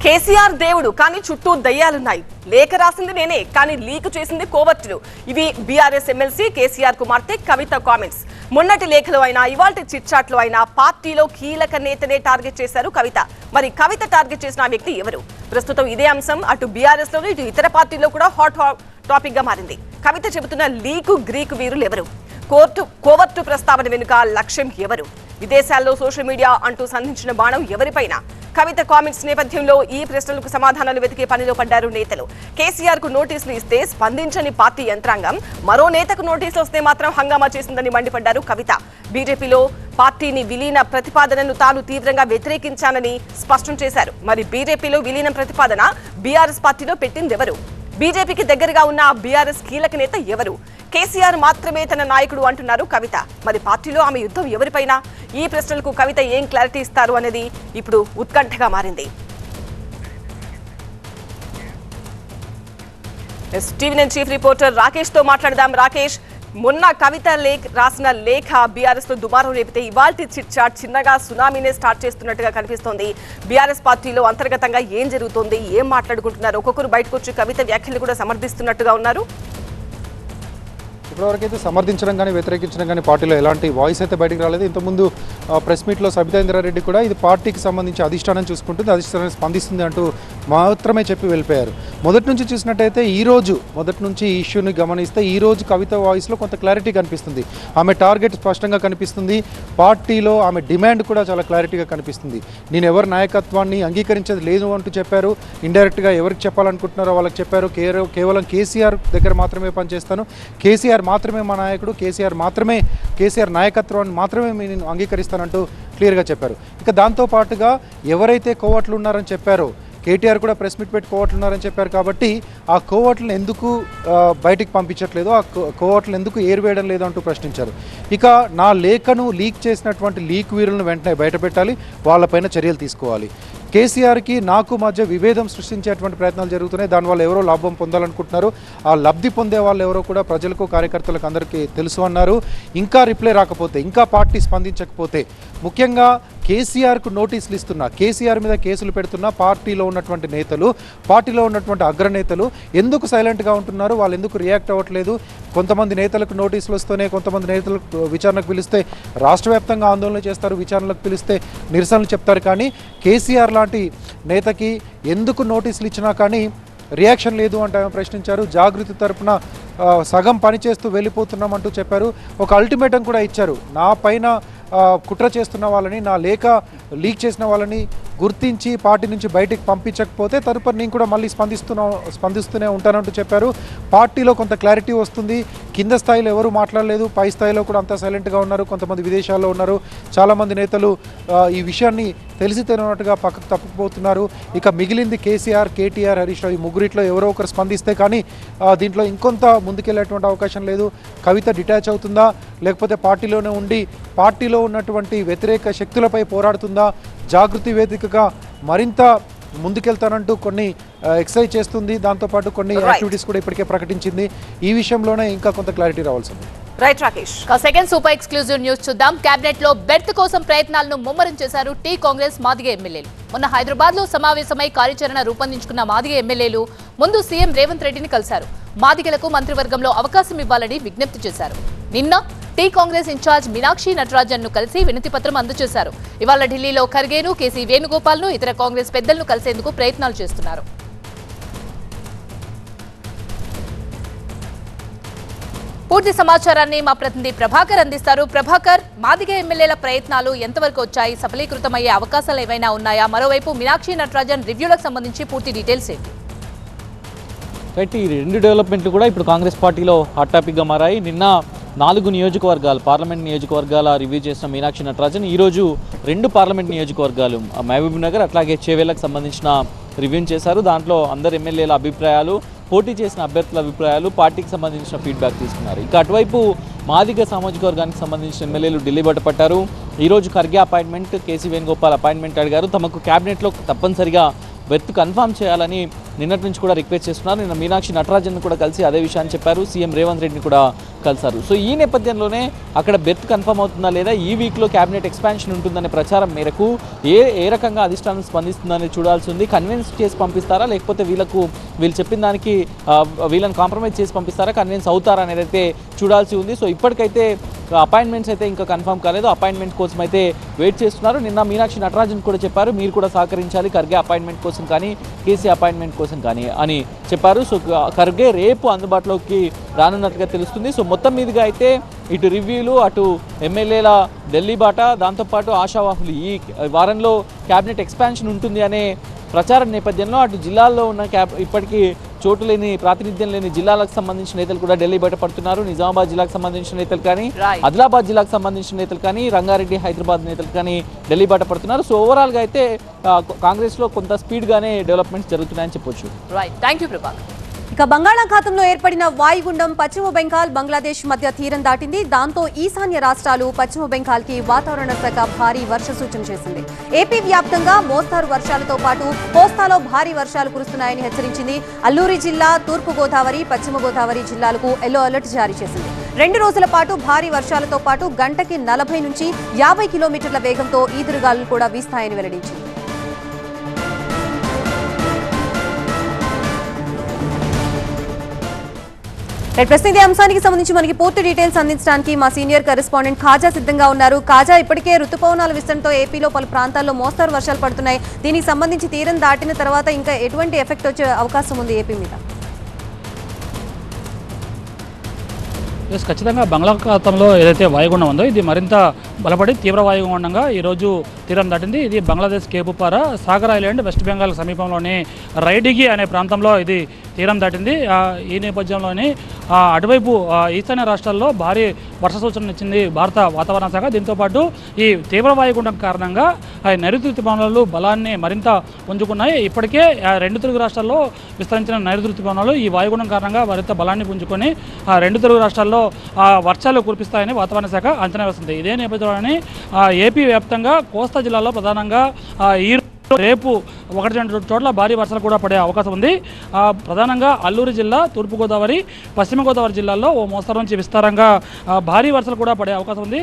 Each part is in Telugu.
కేసీఆర్ దేవుడు కానీ చుట్టూ దయ్యాలున్నాయి. లేఖ రాసింది నేనే కానీ లీక్ చేసింది కోవర్టులు. ఇవి బీఆర్ఎస్ ఎమ్మెల్సీ కేసీఆర్ కుమార్తె కవిత కామెంట్స్. మొన్నటి లేఖలో అయినా ఇవాల్టి చిట్ చాట్ లో అయినా పార్టీలో కీలక నేతనే టార్గెట్ చేశారు కవిత. మరి కవిత టార్గెట్ చేసిన వ్యక్తి ఎవరు? ప్రస్తుతం ఇదే అంశం అటు బీఆర్ఎస్ లోను ఇటు ఇతర పార్టీల్లో కూడా హాట్ టాపిక్ గా మారింది. కవిత చెబుతున్న లీకు గ్రీకు వీరులు ఎవరు? కోవర్టు ప్రస్తావన వెనుక లక్ష్యం ఎవరు? విదేశాల్లో సోషల్ మీడియా అంటూ సంధించిన బాణం ఎవరిపైన? కవిత కామెంట్స్ నేపథ్యంలో ఈ ప్రశ్నలకు సమాధానాలు వెతికే పనిలో పడ్డారు నేతలు. కేసీఆర్ కు నోటీసులు ఇస్తే స్పందించని పార్టీ యంత్రాంగం మరో నేతకు నోటీసులు వస్తే మాత్రం హంగామా చేసిందని మండిపడ్డారు కవిత. బీజేపీలో పార్టీని విలీన ప్రతిపాదనను తాను తీవ్రంగా వ్యతిరేకించానని స్పష్టం చేశారు. మరి బీజేపీలో విలీనం ప్రతిపాదన బీఆర్ఎస్ పార్టీలో పెట్టింది ఎవరు? బీజేపీకి దగ్గరగా ఉన్న బీఆర్ఎస్ కీలక నేత ఎవరు? కేసీఆర్ మాత్రమే తన నాయకుడు అంటున్నారు కవిత. మరి పార్టీలో ఆమె యుద్ధం ఎవరిపైన? ఈ ప్రశ్నలకు కవిత ఏం క్లారిటీ ఇస్తారు అనేది ఇప్పుడు ఉత్కంఠగా మారింది. టీవీ చీఫ్ రిపోర్టర్ రాకేష్ తో మాట్లాడదాం. రాకేష్, మొన్న కవిత రాసిన లేఖ బీఆర్ఎస్ లో దుమారం రేపితే ఇవాల్టి చిట్ చాట్ చిన్నగా సునామీనే స్టార్ట్ చేస్తున్నట్టుగా కనిపిస్తోంది. బీఆర్ఎస్ పార్టీలో అంతర్గతంగా ఏం జరుగుతోంది, ఏం మాట్లాడుకుంటున్నారు? ఒక్కొక్కరు బయటకు వచ్చి కవిత వ్యాఖ్యలు కూడా సమర్థిస్తున్నట్టుగా ఉన్నారు. ఇప్పటివరకైతే సమర్థించడం కానీ వ్యతిరేకించడం కానీ పార్టీలో ఎలాంటి వాయిస్ అయితే బయటకు రాలేదు. ఇంతకుముందు ప్రెస్ మీట్లో సబితా ఇంద్రారెడ్డి కూడా ఇది పార్టీకి సంబంధించి అధిష్టానం చూసుకుంటుంది, అధిష్టానం స్పందిస్తుంది అంటూ మాత్రమే చెప్పి వెళ్ళిపోయారు. మొదటి నుంచి చూసినట్టయితే మొదటి నుంచి ఈ ఇష్యూని గమనిస్తే ఈ రోజు కవిత వాయిస్లో కొంత క్లారిటీ కనిపిస్తుంది. ఆమె టార్గెట్ స్పష్టంగా కనిపిస్తుంది. పార్టీలో ఆమె డిమాండ్ కూడా చాలా క్లారిటీగా కనిపిస్తుంది. నేను ఎవరి నాయకత్వాన్ని అంగీకరించేది లేదు అంటూ చెప్పారు. ఇండైరెక్ట్గా ఎవరికి చెప్పాలనుకుంటున్నారో వాళ్ళకి చెప్పారు. కేవలం కేసీఆర్ దగ్గర మాత్రమే పనిచేస్తాను, కేసీఆర్ మాత్రమే మా నాయకుడు, కేసీఆర్ నాయకత్వాన్ని మాత్రమే నేను అంగీకరిస్తానంటూ క్లియర్గా చెప్పారు. ఇక దాంతోపాటుగా ఎవరైతే కోవట్లు ఉన్నారని చెప్పారో, కేటీఆర్ కూడా ప్రెస్ మీట్ పెట్టి కోవట్లు ఉన్నారని చెప్పారు కాబట్టి ఆ కోవట్లను ఎందుకు బయటికి పంపించట్లేదు, ఆ కోవట్లను ఎందుకు ఏరివేయడం లేదు అంటూ ప్రశ్నించారు. ఇక నా లేఖను లీక్ చేసినటువంటి లీక్ వీరులను వెంటనే బయటపెట్టాలి, వాళ్ళపైన చర్యలు తీసుకోవాలి. కేసీఆర్కి నాకు మధ్య విభేదం సృష్టించేటువంటి ప్రయత్నాలు జరుగుతున్నాయి. దానివల్ల ఎవరో లాభం పొందాలనుకుంటున్నారు. ఆ లబ్ధి పొందే వాళ్ళు ఎవరో కూడా ప్రజలకు, కార్యకర్తలకు అందరికీ తెలుసు అన్నారు. ఇంకా రిప్లై రాకపోతే, ఇంకా పార్టీ స్పందించకపోతే, ముఖ్యంగా కేసీఆర్కు నోటీసులు ఇస్తున్నా, కేసీఆర్ మీద కేసులు పెడుతున్న పార్టీలో ఉన్నటువంటి నేతలు, పార్టీలో ఉన్నటువంటి అగ్రనేతలు ఎందుకు సైలెంట్గా ఉంటున్నారు? వాళ్ళు ఎందుకు రియాక్ట్ అవ్వట్లేదు? కొంతమంది నేతలకు నోటీసులు వస్తూనే, కొంతమంది నేతలకు విచారణకు పిలిస్తే రాష్ట్ర వ్యాప్తంగా ఆందోళన చేస్తారు, విచారణలకు పిలిస్తే నిరసనలు చెప్తారు. కానీ కేసీఆర్ లాంటి నేతకి ఎందుకు నోటీసులు ఇచ్చినా కానీ రియాక్షన్ లేదు అంటే ఆమె ప్రశ్నించారు. జాగృతి తరపున సగం పనిచేస్తూ వెళ్ళిపోతున్నామంటూ చెప్పారు. ఒక అల్టిమేటం కూడా ఇచ్చారు. నా పైన కుట్ర చేస్తున్న వాళ్ళని, నా లేఖ లీక్ చేసిన వాళ్ళని గుర్తించి పార్టీ నుంచి బయటికి పంపించకపోతే తదుపరి నేను కూడా మళ్ళీ స్పందిస్తూనే ఉంటానంటూ చెప్పారు. పార్టీలో కొంత క్లారిటీ వస్తుంది. కింద స్థాయిలో ఎవరు మాట్లాడలేదు, పై స్థాయిలో కూడా అంతా సైలెంట్గా ఉన్నారు. కొంతమంది విదేశాల్లో ఉన్నారు. చాలామంది నేతలు ఈ విషయాన్ని తెలిసి తెలియనట్టుగా పక్కకు తప్పుకుపోతున్నారు. ఇక మిగిలింది కేసీఆర్, కేటీఆర్, హరీష్ రావు, ఈ ముగ్గురిట్లో ఎవరో ఒకరు స్పందిస్తే కానీ దీంట్లో ఇంకొంత ముందుకెళ్ళేటువంటి అవకాశం లేదు. కవిత డిటాచ్ అవుతుందా, లేకపోతే పార్టీలోనే ఉండి పార్టీలో ఉన్నటువంటి వ్యతిరేక శక్తులపై పోరాడుతుందా, జాగృతి వేదికగా మరింత ముందుకెళ్తానంటూ కొన్ని ఎక్సైజ్ చేస్తుంది. దాంతోపాటు కొన్ని యాక్టివిటీస్ కూడా ఇప్పటికే ప్రకటించింది. ఈ విషయంలోనే ఇంకా కొంత క్లారిటీ రావాల్సింది. Right Rakesh. Second super exclusive news చూద్దాం. కేబినెట్ లో బెర్త్ కోసం ప్రయత్నాలను ముమ్మరం చేశారు టీ కాంగ్రెస్ మాదిగ ఎమ్మెల్యేలు. మొన్న హైదరాబాద్ లో సమావేశమై కార్యాచరణ రూపొందించుకున్న మాదిగ ఎమ్మెల్యేలు ముందు సీఎం రేవంత్ రెడ్డిని కలిశారు. మాదిగలకు మంత్రివర్గంలో అవకాశం ఇవ్వాలని విజ్ఞప్తి చేశారు. నిన్న టీ కాంగ్రెస్ ఇన్ఛార్జ్ మీనాక్షి నటరాజన్ ను కలిసి వినతి పత్రం అందజేశారు. ఇవాళ ఢిల్లీలో ఖర్గేను, కేసీ వేణుగోపాల్ ను, ఇతర కాంగ్రెస్ పెద్దలను కలిసేందుకు ప్రయత్నాలు చేస్తున్నారు. పూర్తి సమాచారాన్ని మా ప్రతినిధి ప్రభాకర్ అందిస్తారు. ప్రభాకర్, మాదిగ ఎమ్మెల్యేల ప్రయత్నాలు ఎంతవరకు వచ్చాయి? సఫలీకృతమయ్యే అవకాశాలు ఏమైనా ఉన్నాయా? మరోవైపు మీనాక్షి నటరాజన్ రివ్యూలకు సంబంధించి పూర్తి డీటెయిల్స్ ఏంటి? రైట్, ఈ రెండు డెవలప్మెంట్లు కూడా ఇప్పుడు కాంగ్రెస్ పార్టీలో హాట్ టాపిక్గా మారాయి. నిన్న 4 నియోజకవర్గాలు, పార్లమెంట్ నియోజకవర్గాల రివ్యూ చేసిన మీనాక్షి నటరాజన్ ఈరోజు 2 పార్లమెంట్ నియోజకవర్గాలు మహబూబ్ నగర్ అట్లాగే చేవేళ్లకు సంబంధించిన రివ్యూని చేశారు. దాంట్లో అందరు ఎమ్మెల్యేల అభిప్రాయాలు, పోటీ చేసిన అభ్యర్థుల అభిప్రాయాలు, పార్టీకి సంబంధించిన ఫీడ్బ్యాక్ తీసుకున్నారు. ఇక అటువైపు మాదిగ సామాజిక వర్గానికి సంబంధించిన ఎమ్మెల్యేలు ఢిల్లీ బట్ట పట్టారు. ఈరోజు Kharge appointment, KC Venugopal appointment అడిగారు. తమకు క్యాబినెట్లో తప్పనిసరిగా బెర్త్ కన్ఫర్మ్ చేయాలని నిన్నటి నుంచి కూడా రిక్వెస్ట్ చేస్తున్నారు. నిన్న మీనాక్షి నటరాజన్ కూడా కలిసి అదే విషయాన్ని చెప్పారు. సీఎం రేవంత్ రెడ్డిని కూడా కలిశారు. సో ఈ నేపథ్యంలోనే అక్కడ బెర్త్ కన్ఫర్మ్ అవుతుందా లేదా, ఈ వీక్లో క్యాబినెట్ ఎక్స్పాన్షన్ ఉంటుందనే ప్రచారం మేరకు ఏ రకంగా అధిష్టానం స్పందిస్తుందని చూడాల్సి ఉంది. కన్విన్స్ చేసి పంపిస్తారా, లేకపోతే వీళ్ళు చెప్పిన దానికి వీళ్ళని కాంప్రమైజ్ చేసి పంపిస్తారా, కన్విన్స్ అవుతారా అనేది అయితే చూడాల్సి ఉంది. సో ఇప్పటికైతే అపాయింట్మెంట్స్ అయితే ఇంకా కన్ఫర్మ్ కాలేదు. అపాయింట్మెంట్ కోసం అయితే వెయిట్ చేస్తున్నారు. నిన్న మీనాక్షి నటరాజన్ కూడా చెప్పారు, మీరు కూడా సహకరించాలి ఖర్గే అపాయింట్మెంట్ కోసం కానీ కేసీ అపాయింట్మెంట్ కోసం కానీ అని చెప్పారు. సో ఖర్గే రేపు అందుబాటులోకి రానున్నట్టుగా తెలుస్తుంది. సో మొత్తం మీదుగా అయితే ఇటు రివ్యూలు, అటు ఎమ్మెల్యేల ఢిల్లీ బాట, దాంతోపాటు ఆశావాహులు ఈ వారంలో క్యాబినెట్ ఎక్స్పాన్షన్ ఉంటుంది అనే ప్రచారం నేపథ్యంలో అటు జిల్లాల్లో ఉన్న ఇప్పటికీ చోటు లేని, ప్రాతినిధ్యం లేని జిల్లాలకు సంబంధించిన నేతలు కూడా ఢిల్లీ బయటపడుతున్నారు. నిజామాబాద్ జిల్లాకు సంబంధించిన నేతలు కానీ, ఆదిలాబాద్ జిల్లాకు సంబంధించిన నేతలు కానీ, రంగారెడ్డి, హైదరాబాద్ నేతలు కానీ ఢిల్లీ బయటపడుతున్నారు. సో ఓవరాల్గా అయితే కాంగ్రెస్లో కొంత స్పీడ్గానే డెవలప్మెంట్స్ జరుగుతున్నాయని చెప్పొచ్చు. Right, thank you Prabhakar. ఇక బంగాళాఖాతంలో ఏర్పడిన వాయుగుండం పశ్చిమ బెంగాల్, బంగ్లాదేశ్ మధ్య తీరం దాటింది. దాంతో ఈశాన్య రాష్ట్రాలు, పశ్చిమ బెంగాల్కి వాతావరణ శాఖ భారీ వర్ష సూచన చేసింది. ఏపీ వ్యాప్తంగా మోస్తారు వర్షాలతో పాటు కోస్తాలో భారీ వర్షాలు కురుస్తున్నాయని హెచ్చరించింది. అల్లూరి జిల్లా, తూర్పు గోదావరి, పశ్చిమ గోదావరి జిల్లాలకు ఎల్లో అలర్ట్ జారీ చేసింది. 2 రోజుల పాటు భారీ వర్షాలతో పాటు గంటకి 40 నుంచి 50 కిలోమీటర్ల వేగంతో ఈదురుగాలులు కూడా వీస్తాయని వెల్లడించింది. ప్రస్తుతం ఇదే అంశానికి సంబంధించి మనకి పూర్తి డీటెయిల్స్ అందించడానికి మా సీనియర్ కరెస్పాండెంట్ ఖాజా సిద్ధంగా ఉన్నారు. ఖాజా, ఇప్పటికే రుతుపవనాల విస్తరణతో ఏపీలో పలు ప్రాంతాల్లో మోస్తారు వర్షాలు పడుతున్నాయి. దీనికి సంబంధించి తీరం దాటిన తర్వాత ఇంకా ఎటువంటి ఎఫెక్ట్ వచ్చే అవకాశం ఉంది ఏపీ మీద? ఖచ్చితంగా బంగాళాఖాతంలో ఏదైతే వాయుగుండం ఉందో ఇది మరింత బలపడి తీవ్ర వాయుగుండంగా ఈరోజు తీరం దాటింది. ఇది బంగ్లాదేశ్ కేపుపార, సాగర్ ఐలాండ్, వెస్ట్ బెంగాల్ సమీపంలోని రైడిగి అనే ప్రాంతంలో ఇది తీరం దాటింది. ఈ నేపథ్యంలోని అటువైపు ఈశాన్య రాష్ట్రాల్లో భారీ వర్ష సూచన ఇచ్చింది భారత వాతావరణ శాఖ. దీంతోపాటు ఈ తీవ్ర వాయుగుండం కారణంగా నైరుతి ఋతుపవనాలు బలాన్ని మరింత పుంజుకున్నాయి. ఇప్పటికే 2 తెలుగు రాష్ట్రాల్లో విస్తరించిన నైరుతి ఋతుపవనాలు ఈ వాయుగుండం కారణంగా మరింత బలాన్ని పుంజుకొని 2 తెలుగు రాష్ట్రాల్లో వర్షాలు కురిపిస్తాయని వాతావరణ శాఖ అంచనా వేస్తుంది. ఇదే నేపథ్యంలోని ఏపీ వ్యాప్తంగా కోస్తా జిల్లాలో ప్రధానంగా ఈ రేపు 1-2 చోట్ల భారీ వర్షాలు కూడా పడే అవకాశం ఉంది. ప్రధానంగా అల్లూరు జిల్లా, తూర్పుగోదావరి, పశ్చిమ గోదావరి జిల్లాల్లో ఓ మోస్తరు నుంచి విస్తారంగా భారీ వర్షాలు కూడా పడే అవకాశం ఉంది.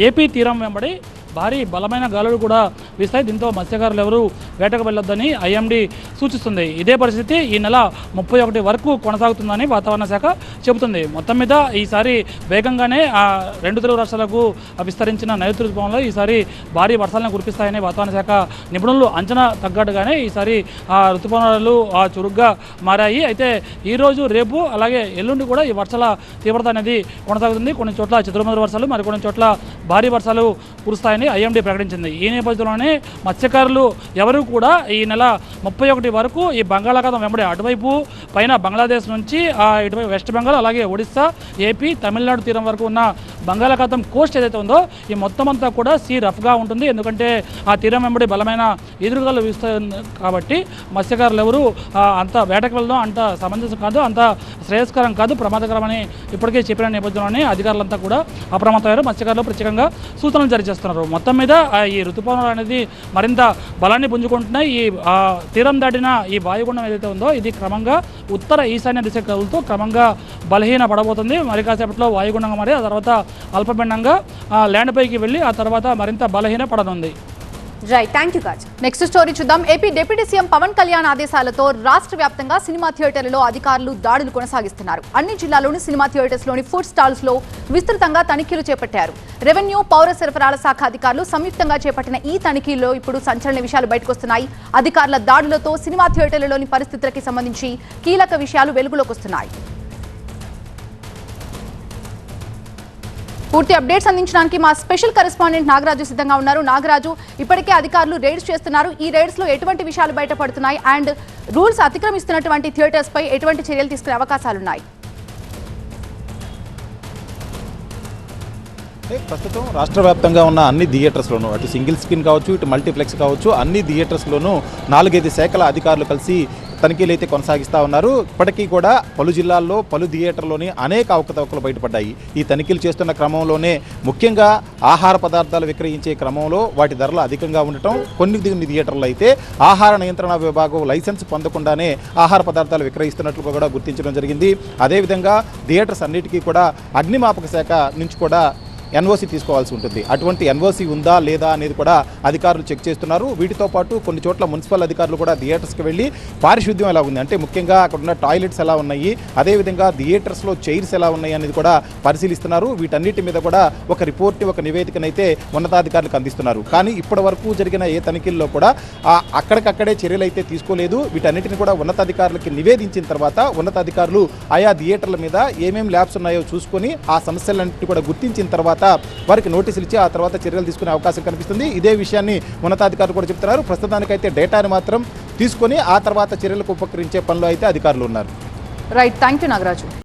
ఏపీ తీరం వెంబడి భారీ బలమైన గాలులు కూడా వీస్తాయి. దీంతో మత్స్యకారులు ఎవరు వేటకు వెళ్ళొద్దని ఐఎండీ సూచిస్తుంది. ఇదే పరిస్థితి ఈ నెల 31 వరకు కొనసాగుతుందని వాతావరణ శాఖ చెబుతుంది. మొత్తం మీద ఈసారి వేగంగానే 2 తెలుగు రాష్ట్రాలకు విస్తరించిన నైరుతి ఋతుపవనాలు ఈసారి భారీ వర్షాలను కురిపిస్తాయని వాతావరణ శాఖ నిపుణులు అంచనా తగ్గట్టుగానే ఈసారి ఋతుపవనాలు చురుగ్గా మారాయి. అయితే ఈరోజు, రేపు అలాగే ఎల్లుండి కూడా ఈ వర్షాల తీవ్రత అనేది కొనసాగుతుంది. కొన్ని చోట్ల చెదురుమదురు వర్షాలు, మరికొన్ని చోట్ల భారీ వర్షాలు కురుస్తాయని ఐఎండీ ప్రకటించింది. ఈ నేపథ్యంలోనే మత్స్యకారులు ఎవరు కూడా ఈ నెల 31 వరకు ఈ బంగాళాఖాతం వెంబడి అటువైపు పైన బంగ్లాదేశ్ నుంచి ఇటువైపు వెస్ట్ బెంగాల్, అలాగే ఒడిస్సా, ఏపీ, తమిళనాడు తీరం వరకు ఉన్న బంగాళాఖాతం కోస్ట్ ఏదైతే ఉందో ఈ మొత్తం అంతా కూడా సీ రఫ్గా ఉంటుంది. ఎందుకంటే ఆ తీరం వెంబడి బలమైన ఎదురుగాలు వీస్తాయి కాబట్టి మత్స్యకారులు ఎవరు అంత వేటకు వెళ్ళడం అంత సమంజసం కాదు, అంత శ్రేయస్కరం కాదు, ప్రమాదకరమని ఇప్పటికే చెప్పిన నేపథ్యంలోనే అధికారులంతా కూడా అప్రమత్తమయ్యారు. మత్స్యకారులు ప్రత్యేకంగా సూచనలు జారీ చేస్తున్నారు. మొత్తం మీద ఈ ఋతుపవనాలు అనేది మరింత బలాన్ని పుంజుకుంటున్నాయి. ఈ తీరం దాటిన ఈ వాయుగుండం ఏదైతే ఉందో ఇది క్రమంగా ఉత్తర ఈశాన్య దిశ కదులుతూ క్రమంగా బలహీన పడబోతుంది. మరి కాసేపట్లో వాయుగుండంగా మరి ఆ తర్వాత అల్పపిండంగా ల్యాండ్ పైకి వెళ్ళి ఆ తర్వాత మరింత బలహీన పడనుంది. రైట్, థ్యాంక్ యూ కాజ్. నెక్స్ట్ స్టోరీ చూద్దాం. AP deputy CM Pawan Kalyan ఆదేశాలతో రాష్ట్ర వ్యాప్తంగా సినిమా థియేటర్లలో అధికారులు దాడులు కొనసాగిస్తున్నారు. అన్ని జిల్లాల్లోని సినిమా థియేటర్స్లోని ఫుడ్ స్టాల్స్ లో విస్తృతంగా తనిఖీలు చేపట్టారు. రెవెన్యూ, పౌర సరఫరాల శాఖ అధికారులు సంయుక్తంగా చేపట్టిన ఈ తనిఖీల్లో ఇప్పుడు సంచలన విషయాలు బయటకొస్తున్నాయి. అధికారుల దాడులతో సినిమా థియేటర్లలోని పరిస్థితులకి సంబంధించి కీలక విషయాలు వెలుగులోకి వస్తున్నాయి. పూర్తి అప్డేట్స్ అందించడానికి మా స్పెషల్ కరెస్పాండెంట్ నాగరాజు సిద్ధంగా ఉన్నారు. నాగరాజు, ఇప్పటికే అధికారులు రైడ్స్ చేస్తున్నారు. ఈ రైడ్స్ లో ఎటువంటి విషయాలు బయటపడుతున్నాయి అండ్ రూల్స్ అతిక్రమిస్తున్నటువంటి థియేటర్స్ పై ఎటువంటి చర్యలు తీసుకునే అవకాశాలున్నాయి? ప్రస్తుతం రాష్ట్ర వ్యాప్తంగా ఉన్న అన్ని థియేటర్స్లోనూ, అటు సింగిల్ స్క్రీన్ కావచ్చు, ఇటు మల్టీప్లెక్స్ కావచ్చు, అన్ని థియేటర్స్లోనూ 4-5 శాఖల అధికారులు కలిసి తనిఖీలు అయితే కొనసాగిస్తూ ఉన్నారు. ఇప్పటికీ కూడా పలు జిల్లాల్లో పలు థియేటర్లోని అనేక అవకతవకలు బయటపడ్డాయి. ఈ తనిఖీలు చేస్తున్న క్రమంలోనే ముఖ్యంగా ఆహార పదార్థాలు విక్రయించే క్రమంలో వాటి ధరలు అధికంగా ఉండటం, కొన్ని థియేటర్లు అయితే ఆహార నియంత్రణ విభాగం లైసెన్స్ పొందకుండానే ఆహార పదార్థాలు విక్రయిస్తున్నట్లు కూడా గుర్తించడం జరిగింది. అదేవిధంగా థియేటర్స్ అన్నిటికీ కూడా అగ్నిమాపక శాఖ నుంచి కూడా ఎన్ఓసి తీసుకోవాల్సి ఉంటుంది. అటువంటి ఎన్ఓసి ఉందా లేదా అనేది కూడా అధికారులు చెక్ చేస్తున్నారు. వీటితో పాటు కొన్ని చోట్ల మున్సిపల్ అధికారులు కూడా థియేటర్స్కి వెళ్ళి పారిశుద్ధ్యం ఎలా ఉంది, అంటే ముఖ్యంగా అక్కడ ఉన్న టాయిలెట్స్ ఎలా ఉన్నాయి, అదేవిధంగా థియేటర్స్లో చైర్స్ ఎలా ఉన్నాయి అనేది కూడా పరిశీలిస్తున్నారు. వీటన్నిటి మీద కూడా ఒక రిపోర్ట్ని, ఒక నివేదికనైతే ఉన్నతాధికారులకు అందిస్తున్నారు. కానీ ఇప్పటి వరకు జరిగిన ఏ తనిఖీల్లో కూడా అక్కడికక్కడే చర్యలు అయితే తీసుకోలేదు. వీటన్నిటిని కూడా ఉన్నతాధికారులకి నివేదించిన తర్వాత ఉన్నతాధికారులు ఆయా థియేటర్ల మీద ఏమేమి ల్యాబ్స్ ఉన్నాయో చూసుకొని ఆ సమస్యలన్నింటినీ కూడా గుర్తించిన తర్వాత వారికి నోటీసులు ఇచ్చి ఆ తర్వాత చర్యలు తీసుకునే అవకాశం కనిపిస్తుంది. ఇదే విషయాన్ని ఉన్నతాధికారులు కూడా చెప్తున్నారు. ప్రస్తుతానికైతే డేటాని మాత్రం తీసుకొని ఆ తర్వాత చర్యలకు ఉపకరించే పనిలో అయితే అధికారులు ఉన్నారు. Right, thank you Nagaraju.